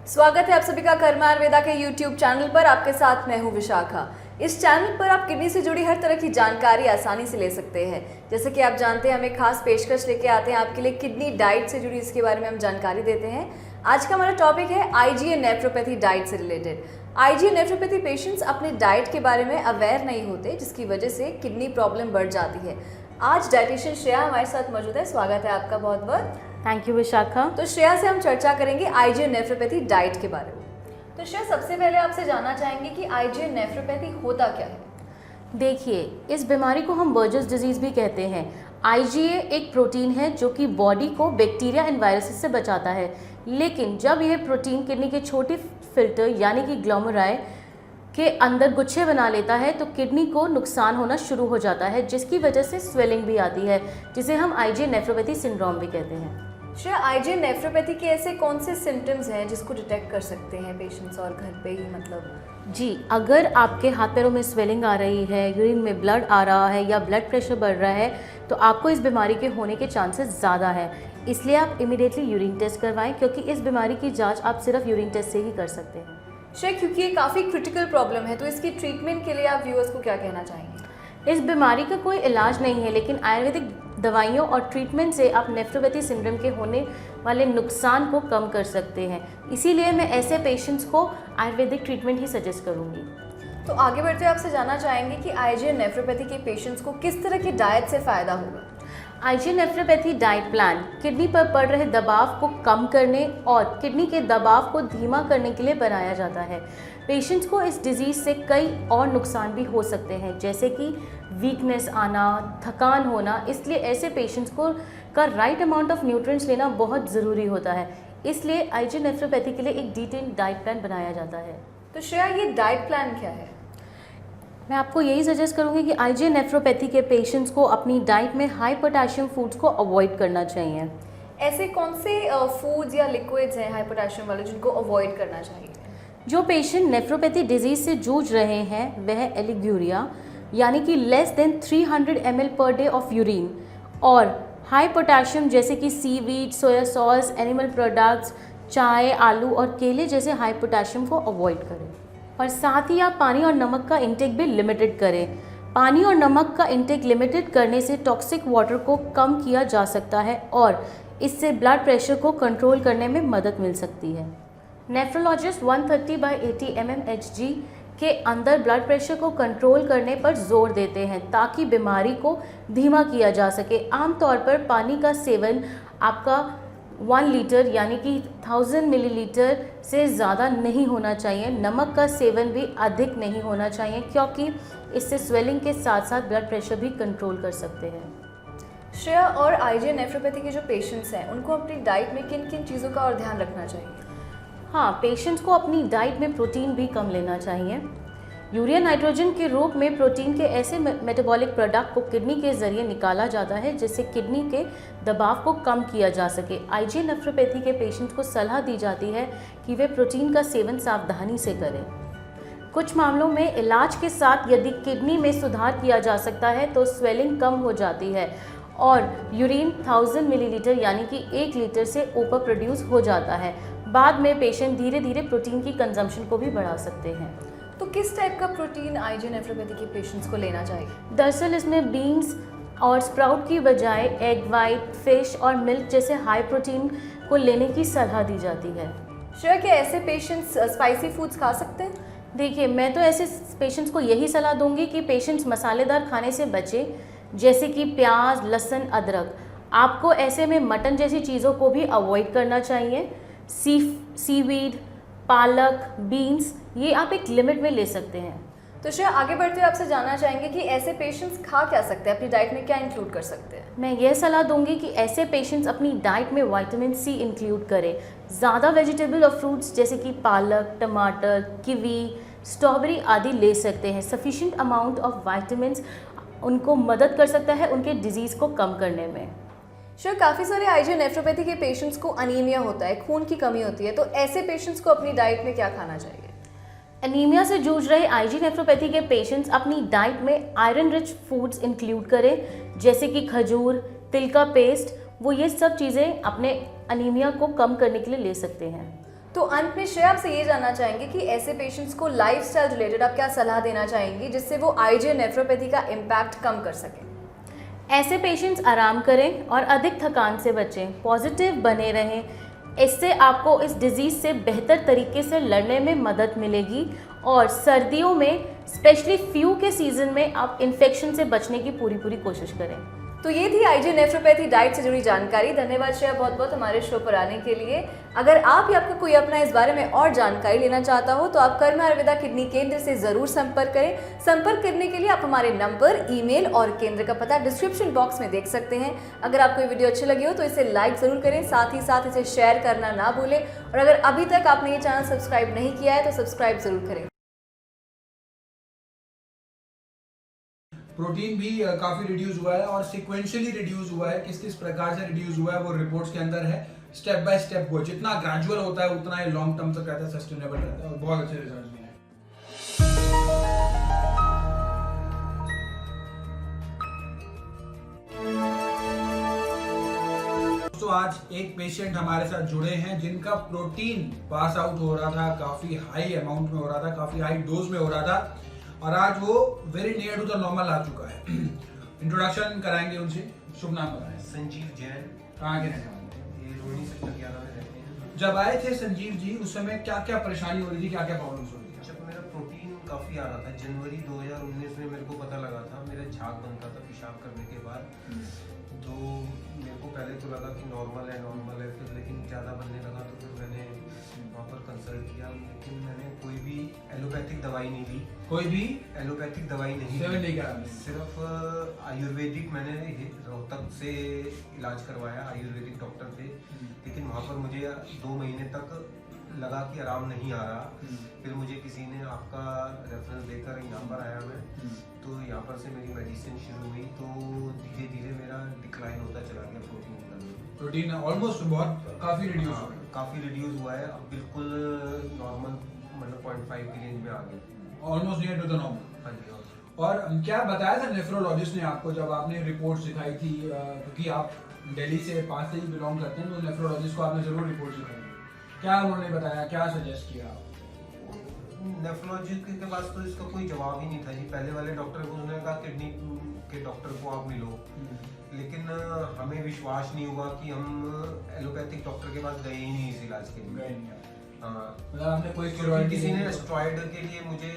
स्वागत है आप सभी का कर्मा आयुर्वेदा के YouTube चैनल पर। आपके साथ मैं हूं विशाखा। इस चैनल पर आप किडनी से जुड़ी हर तरह की जानकारी आसानी से ले सकते हैं। जैसे कि आप जानते हैं, हम एक खास पेशकश लेके आते हैं आपके लिए किडनी डाइट से जुड़ी, इसके बारे में हम जानकारी देते हैं। आज का हमारा टॉपिक है आईजीए नेफ्रोपैथी डाइट से रिलेटेड। आईजीए नेफ्रोपैथी पेशेंट्स अपने डाइट के बारे में अवेयर नहीं होते, जिसकी वजह से किडनी प्रॉब्लम बढ़ जाती है। आज डाइटिशियन श्रेया हमारे साथ मौजूद है। स्वागत है आपका बहुत बहुत। Thank you Vishakha. तो श्रेया से हम चर्चा करेंगे आईजीए नेफ्रोपैथी डाइट के बारे में। तो श्रेया, सबसे पहले आपसे जानना चाहेंगे कि आईजीए नेफ्रोपैथी होता क्या है? देखिए, इस बीमारी को हम बर्जर्स डिजीज़ भी कहते हैं। आईजीए एक प्रोटीन है जो कि बॉडी को बैक्टीरिया एंड वायरसेस से बचाता है, लेकिन जब यह प्रोटीन किडनी के छोटे फिल्टर यानी कि ग्लोमेरुलाई के अंदर गुच्छे बना लेता है तो किडनी को नुकसान होना शुरू हो जाता है, जिसकी वजह से स्वेलिंग भी आती है, जिसे हम आईजीए नेफ्रोपैथी सिंड्रोम भी कहते हैं। श्रेया, आईजीए नेफ्रोपैथी के ऐसे कौन से सिम्टम्स हैं जिसको डिटेक्ट कर सकते हैं पेशेंट्स और घर पे ही? जी, अगर आपके हाथ पैरों में स्वेलिंग आ रही है, यूरिन में ब्लड आ रहा है या ब्लड प्रेशर बढ़ रहा है, तो आपको इस बीमारी के होने के चांसेस ज़्यादा है। इसलिए आप इमीडिएटली यूरिन टेस्ट करवाएं, क्योंकि इस बीमारी की जांच आप सिर्फ यूरिन टेस्ट से ही कर सकते हैं। श्रेया, क्योंकि ये काफ़ी क्रिटिकल प्रॉब्लम है, तो इसकी ट्रीटमेंट के लिए आप व्यूअर्स को क्या कहना चाहेंगे? इस बीमारी का कोई इलाज नहीं है, लेकिन आयुर्वेदिक दवाइयों और ट्रीटमेंट से आप नेफ्रोपैथी सिंड्रोम के होने वाले नुकसान को कम कर सकते हैं। इसीलिए मैं ऐसे पेशेंट्स को आयुर्वेदिक ट्रीटमेंट ही सजेस्ट करूंगी। तो आगे बढ़ते आपसे जानना चाहेंगे कि आईजीए नेफ्रोपैथी के पेशेंट्स को किस तरह की डाइट से फ़ायदा होगा? IgA nephropathy diet plan kidney पर पड़ रहे दबाव को कम करने और किडनी के दबाव को धीमा करने के लिए बनाया जाता है। पेशेंट्स को इस डिजीज़ से कई और नुकसान भी हो सकते हैं, जैसे कि वीकनेस आना, थकान होना। इसलिए ऐसे पेशेंट्स को का राइट अमाउंट ऑफ न्यूट्रिएंट्स लेना बहुत ज़रूरी होता है। इसलिए आईजीए नेफ्रोपैथी के लिए एक डिटेल्ड डाइट प्लान बनाया जाता है। तो श्रेया, ये डाइट प्लान क्या है? मैं आपको यही सजेस्ट करूँगी कि आईजीए नेफ्रोपैथी के पेशेंट्स को अपनी डाइट में हाई पोटेशियम फूड्स को अवॉइड करना चाहिए। ऐसे कौन से फूड्स या लिक्विड्स हैं हाई पोटेशियम वाले जिनको अवॉइड करना चाहिए? जो पेशेंट नेफ्रोपैथी डिजीज़ से जूझ रहे हैं वह एलिग्यूरिया यानी कि less than 300 ml per day of urine और हाई पोटेशियम जैसे कि seaweed, soya sauce, animal products, चाय, आलू और केले जैसे हाई पोटेशियम को अवॉइड करें। और साथ ही आप पानी और नमक का इंटेक भी लिमिटेड करें। पानी और नमक का इंटेक लिमिटेड करने से टॉक्सिक वाटर को कम किया जा सकता है और इससे ब्लड प्रेशर को कंट्रोल करने में मदद मिल सकती है। नेफ्रोलॉजिस्ट 130/80 mmHg के अंदर ब्लड प्रेशर को कंट्रोल करने पर जोर देते हैं ताकि बीमारी को धीमा किया जा सके। आमतौर पर पानी का सेवन आपका 1 लीटर यानी कि 1000 मिलीलीटर से ज़्यादा नहीं होना चाहिए। नमक का सेवन भी अधिक नहीं होना चाहिए, क्योंकि इससे स्वेलिंग के साथ साथ ब्लड प्रेशर भी कंट्रोल कर सकते हैं। श्रेया, और आईजीए नेफ्रोपैथी के जो पेशेंट्स हैं उनको अपनी डाइट में किन किन चीज़ों का और ध्यान रखना चाहिए? हाँ, पेशेंट्स को अपनी डाइट में प्रोटीन भी कम लेना चाहिए। यूरिया नाइट्रोजन के रूप में प्रोटीन के ऐसे मेटाबॉलिक प्रोडक्ट को किडनी के जरिए निकाला जाता है जिससे किडनी के दबाव को कम किया जा सके। आईजीए नेफ्रोपैथी के पेशेंट्स को सलाह दी जाती है कि वे प्रोटीन का सेवन सावधानी से करें। कुछ मामलों में इलाज के साथ यदि किडनी में सुधार किया जा सकता है तो स्वेलिंग कम हो जाती है और यूरिन 1000 मिलीलीटर यानी कि 1 लीटर से ऊपर प्रोड्यूस हो जाता है। बाद में पेशेंट धीरे धीरे प्रोटीन की कंजम्पशन को भी बढ़ा सकते हैं। तो किस टाइप का प्रोटीन आईजीए नेफ्रोपैथी के पेशेंट्स को लेना चाहिए? दरअसल इसमें बीन्स और स्प्राउट की बजाय एग वाइट, फिश और मिल्क जैसे हाई प्रोटीन को लेने की सलाह दी जाती है। श्रेया, क्या ऐसे पेशेंट्स स्पाइसी फूड्स खा सकते हैं? देखिए, मैं तो ऐसे पेशेंट्स को यही सलाह दूंगी कि पेशेंट्स मसालेदार खाने से बचें, जैसे कि प्याज, लहसुन, अदरक। आपको ऐसे में मटन जैसी चीज़ों को भी अवॉइड करना चाहिए। सीवीड, पालक, बीन्स, ये आप एक लिमिट में ले सकते हैं। तो श्रेया, आगे बढ़ते हुए आपसे जानना चाहेंगे कि ऐसे पेशेंट्स खा क्या सकते हैं, अपनी डाइट में क्या इंक्लूड कर सकते हैं? मैं यह सलाह दूंगी कि ऐसे पेशेंट्स अपनी डाइट में विटामिन सी इंक्लूड करें। ज़्यादा वेजिटेबल और फ्रूट्स जैसे कि पालक, टमाटर, कीवी, स्ट्रॉबेरी आदि ले सकते हैं। सफिशिएंट अमाउंट ऑफ विटामिन्स उनको मदद कर सकता है उनके डिजीज़ को कम करने में। श्रेया, काफ़ी सारे आईजीए नेफ्रोपैथी के पेशेंट्स को अनीमिया होता है, खून की कमी होती है, तो ऐसे पेशेंट्स को अपनी डाइट में क्या खाना चाहिए? एनीमिया से जूझ रहे आईजीए नेफ्रोपैथी के पेशेंट्स अपनी डाइट में आयरन रिच फूड्स इंक्लूड करें, जैसे कि खजूर, तिल का पेस्ट। वो ये सब चीज़ें अपने अनीमिया को कम करने के लिए ले सकते हैं। तो अंत में श्रेया आपसे ये जानना चाहेंगे कि ऐसे पेशेंट्स को लाइफस्टाइल रिलेटेड आप क्या सलाह देना चाहेंगी जिससे वो आईजे नेफ्रोपैथी का इम्पैक्ट कम कर सकें? ऐसे पेशेंट्स आराम करें और अधिक थकान से बचें, पॉजिटिव बने रहें। इससे आपको इस डिज़ीज़ से बेहतर तरीके से लड़ने में मदद मिलेगी और सर्दियों में स्पेशली फ्लू के सीज़न में आप इन्फेक्शन से बचने की पूरी कोशिश करें। तो ये थी आईजे नेफ्रोपैथी डाइट से जुड़ी जानकारी। धन्यवाद श्रेया बहुत बहुत हमारे शो पर आने के लिए। अगर आप या आपका कोई अपना इस बारे में और जानकारी लेना चाहता हो तो आप कर्मा आयुर्वेदा किडनी केंद्र से ज़रूर संपर्क करें। संपर्क करने के लिए आप हमारे नंबर, ईमेल और केंद्र का पता डिस्क्रिप्शन बॉक्स में देख सकते हैं। अगर आपको ये वीडियो अच्छी लगी हो तो इसे लाइक ज़रूर करें, साथ ही साथ इसे शेयर करना ना भूलें और अगर अभी तक आपने ये चैनल सब्सक्राइब नहीं किया है तो सब्सक्राइब ज़रूर करें। प्रोटीन भी काफी रिड्यूस हुआ है और सिक्वेंशियली रिड्यूस हुआ है। किस किस प्रकार से रिड्यूस हुआ है वो रिपोर्ट्स के अंदर है। स्टेप बाय स्टेप वो जितना ग्रेजुअल होता है उतना ये लॉन्ग टर्म तक रहता है, सस्टेनेबल रहता है और बहुत अच्छे रिजल्ट्स भी हैं। तो आज एक पेशेंट हमारे साथ जुड़े हैं जिनका प्रोटीन पास आउट हो रहा था, काफी हाई अमाउंट में हो रहा था, काफी हाई डोज में हो रहा था और आज वो very near to the normal आ चुका है। इंट्रोडक्शन कराएंगे उनसे। शुभ नाम बताएं। संजीव जैन। कहाँ के रहने वाले हैं? ये रोहिणी सेक्टर 11 में रहते हैं। जब आए थे संजीव जी उस समय क्या क्या परेशानी हो रही थी, क्या क्या प्रॉब्लम्स हो रही थी? जब मेरा प्रोटीन काफ़ी आ रहा था जनवरी 2019 में मेरे को पता लगा था, मेरा झाग बनता था पेशाब करने के बाद। तो मेरे को पहले तो लगा कि नॉर्मल है फिर लेकिन ज़्यादा बनने लगा तो फिर मैंने वहाँ पर कंसल्ट किया, लेकिन मैंने कोई भी एलोपैथिक दवाई नहीं ली। कोई भी एलोपैथिक दवाई नहीं सेवन ली, नहीं करा आपने? सिर्फ आयुर्वेदिक मैंने रोहतक से इलाज करवाया, आयुर्वेदिक डॉक्टर थे। लेकिन वहाँ पर मुझे 2 महीने तक लगा कि आराम नहीं आ रहा। फिर मुझे किसी ने आपका रेफरेंस देकर यहाँ पर आया मैं, तो यहाँ पर से मेरी मेडिसिन शुरू हुई। तो धीरे धीरे मेरा डिक्लाइन होता चला गया प्रोटीन का। प्रोटीन ऑलमोस्ट बहुत काफी रिड्यूस हो गया। काफ़ी रिड्यूस हुआ है, अब बिल्कुल नॉर्मल मतलब 0.5 की रेंज में आ गया, almost near to the normal. हाँ जी। और क्या बताया था नेफ्रोलॉजिस्ट ने आपको जब आपने रिपोर्ट दिखाई थी? क्योंकि आप दिल्ली से पास से ही बिलोंग करते हैं तो नेफ्रोलॉजिस्ट को आपने जरूर रिपोर्ट दिखाई। क्या उन्होंने बताया, क्या सजेस्ट किया? नेफ्रोलॉजिस्ट के पास तो इसका कोई जवाब ही नहीं था जी। पहले वाले डॉक्टर को उन्होंने कहा किडनी के डॉक्टर को आप मिलो, लेकिन हमें विश्वास नहीं हुआ कि हम एलोपैथिक डॉक्टर के पास गए ही नहीं इस इलाज के लिए। मतलब आपने कोई किसी ने एस्ट्रॉइड के लिए मुझे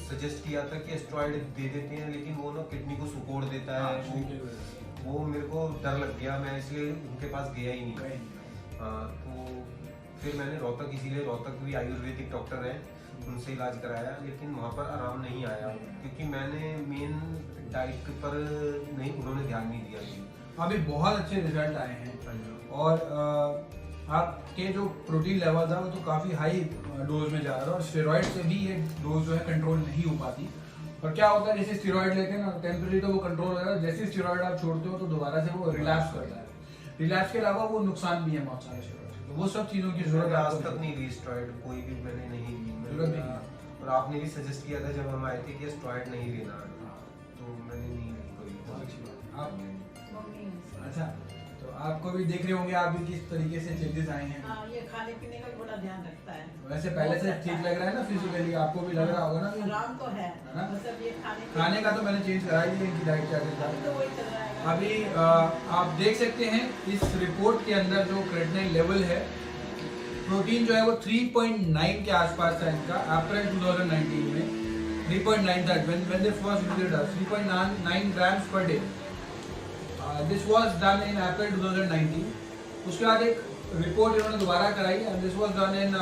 सजेस्ट किया था कि एस्ट्रॉइड दे देते हैं, लेकिन वो ना किडनी को सुकोड़ देता है। वो मेरे को डर लग गया, मैं इसलिए उनके पास गया ही नहीं। तो फिर मैंने रोहतक, इसीलिए रोहतक भी आयुर्वेदिक डॉक्टर है, उनसे इलाज कराया, लेकिन वहाँ पर आराम नहीं आया क्योंकि मैंने मेन डाइट पर नहीं, उन्होंने ध्यान नहीं दिया। अभी बहुत अच्छे रिजल्ट आए हैं और आपके जो प्रोटीन लेवल था वो तो काफ़ी हाई डोज में जा रहा था और स्टेरॉइड से भी ये डोज जो है कंट्रोल नहीं हो पाती। और क्या होता है, जैसे स्टेरॉइड लेते हैं ना टेम्परेरी तो वो कंट्रोल हो जाता है, जैसे स्टेरॉइड आप छोड़ते हो तो दोबारा से वो रिलैप्स करता है। रिलैप्स के अलावा वो नुकसान भी है बहुत सारे स्टेरॉइड, तो वो सब चीज़ों की जरूरत आज तक नहीं ली स्टेरॉइड, कोई भी मैंने नहीं ली। और आपने भी सजेस्ट किया था जब हम आए थे कि स्टेरॉइड नहीं लेना, तो मैंने नहीं ली कोई। बहुत अच्छी बात। आप अच्छा, तो आपको भी देख रहे होंगे आप भी किस तरीके से चेंजेस आए हैं। हाँ, ये खाने पीने का थोड़ा ध्यान रखता है। वैसे पहले से ठीक लग रहा है ना फिजिकली, आपको भी लग रहा होगा ना कि आराम तो है, ना? मतलब ये खाने का तो मैंने चेंज करा ही है, इनकी डाइट चार्ट तो वही चल रहा है। अभी आप देख सकते हैं इस रिपोर्ट के अंदर जो क्रेटिनिन लेवल है, प्रोटीन जो है वो 3.9 के आसपास था इनका अप्रैल 2019 में। 3.9 था when they first visited us, 3.9 grams per day. This was done in April 2019. उसके बाद एक रिपोर्ट इन्होंने दोबारा कराई and this was done in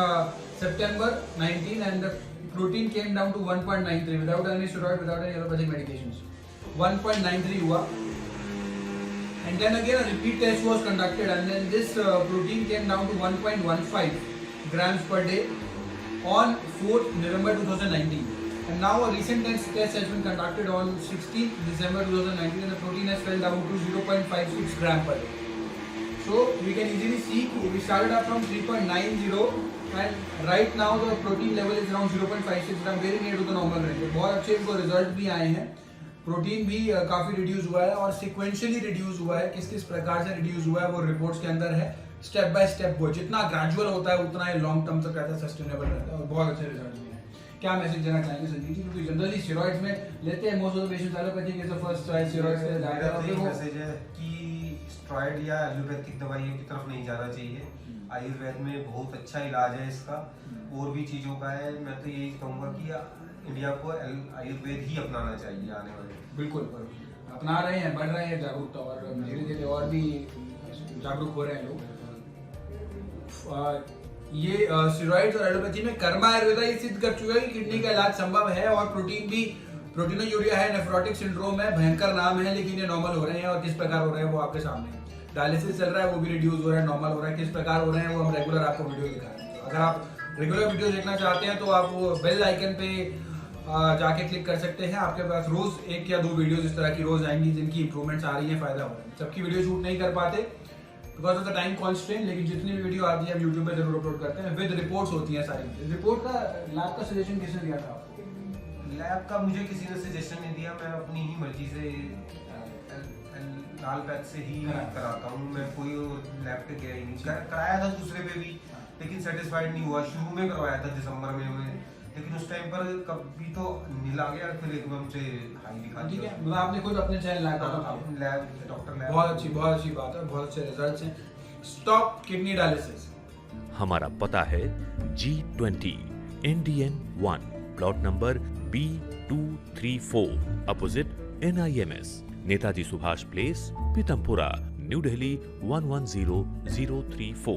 September 19 and the protein came down to 1.93 without any steroid, without any allopathic medications. 1.93 हुआ and then again a repeat test was conducted and then this protein came down to 1.15 grams per day on 4th November 2019. And now a recent test has been conducted on 16th December 2019 and the protein has fell down to 0.56 gram per day. So we can easily see we started up from 3.90 and right now the protein level is around 0.56 gram, very near to the normal range. बहुत अच्छे इनको result भी आए हैं। Protein भी काफ़ी reduce हुआ है और सिक्वेंशियली रिड्यूस हुआ है। किस किस प्रकार से रिड्यूस हुआ है वो रिपोर्ट्स के अंदर है। स्टेप बाय स्टेप वो जितना ग्रेजुअल होता है उतना ही लॉन्ग टर्म तक रहता है, सस्टेनेबल रहता है और बहुत अच्छे रिजल्ट भी हैं। क्या मैसेज देना चाहेंगे संजीव जी, क्योंकि जनरली स्टेरॉइड्स में लेते हैं most of the patients allopathic is the first choice, steroids से मेरा जाते तो हैं यही वो मैसेज है कि स्टेरॉइड या एलोपैथिक दवाइयों की तरफ नहीं जाना चाहिए। आयुर्वेद में बहुत अच्छा इलाज है इसका, और भी चीज़ों का है। मैं तो यही कहूँगा कि इंडिया को आयुर्वेद ही अपनाना चाहिए आने वाले। बिल्कुल अपना रहे हैं, बढ़ रहे हैं जागरूकता, और धीरे धीरे और भी जागरूक हो रहे हैं लोग। ये स्टेरॉइड्स और एलोपैथी में कर्मा आयुर्वेदा ये सिद्ध कर चुका है कि किडनी का इलाज संभव है, और प्रोटीन भी प्रोटीनोयूरिया है, नेफ्रोटिक सिंड्रोम है, भयंकर नाम है, लेकिन ये नॉर्मल हो रहे हैं। और किस प्रकार हो रहे हैं वो आपके सामने है। डायलिसिस चल रहा है वो भी रिड्यूस हो रहा है, नॉर्मल हो रहा है। किस प्रकार हो रहे हैं वो हम रेगुलर आपको वीडियो दिखा रहे हैं। अगर आप रेगुलर वीडियो देखना चाहते हैं तो आप वो बेल आइकन पे जाके क्लिक कर सकते हैं। आपके पास रोज 1 या 2 वीडियोस इस तरह की रोज आएंगी जिनकी इंप्रूवमेंट्स आ रही है, फायदा हो रहा है। सबकी वीडियो शूट नहीं कर पाते because of the time constant, लेकिन जितनी भी वीडियो आती है हम यूट्यूब पे जरूर अपलोड करते हैं। विद रिपोर्ट्स होती हैं सारी। रिपोर्ट का लैब का सजेशन किसने दिया था आपको? लैब का मुझे किसी ने सजेशन नहीं दिया, मैं अपनी ही मर्जी से लाल पैच से ही कराता हूँ। मैं कोई लैब पे गया ही नहीं, कराया था दूसरे पे भी, लेकिन सेटिस्फाइड नहीं हुआ। शुरू में करवाया था दिसंबर में, लेकिन उस टाइम पर कभी तो नील आ गया, फिर एकदम से हाई दिखा। ठीक है, मतलब आपने खुद अपने चैनल लैब डॉक्टर लैब बहुत अच्छी बात है, बहुत अच्छे रिजल्ट्स हैं। Stop kidney dialysis. हमारा पता है G20 Indian 1 plot number B234 opposite NIMS, Netaji Subhash place, Pitampura, new Delhi 110034।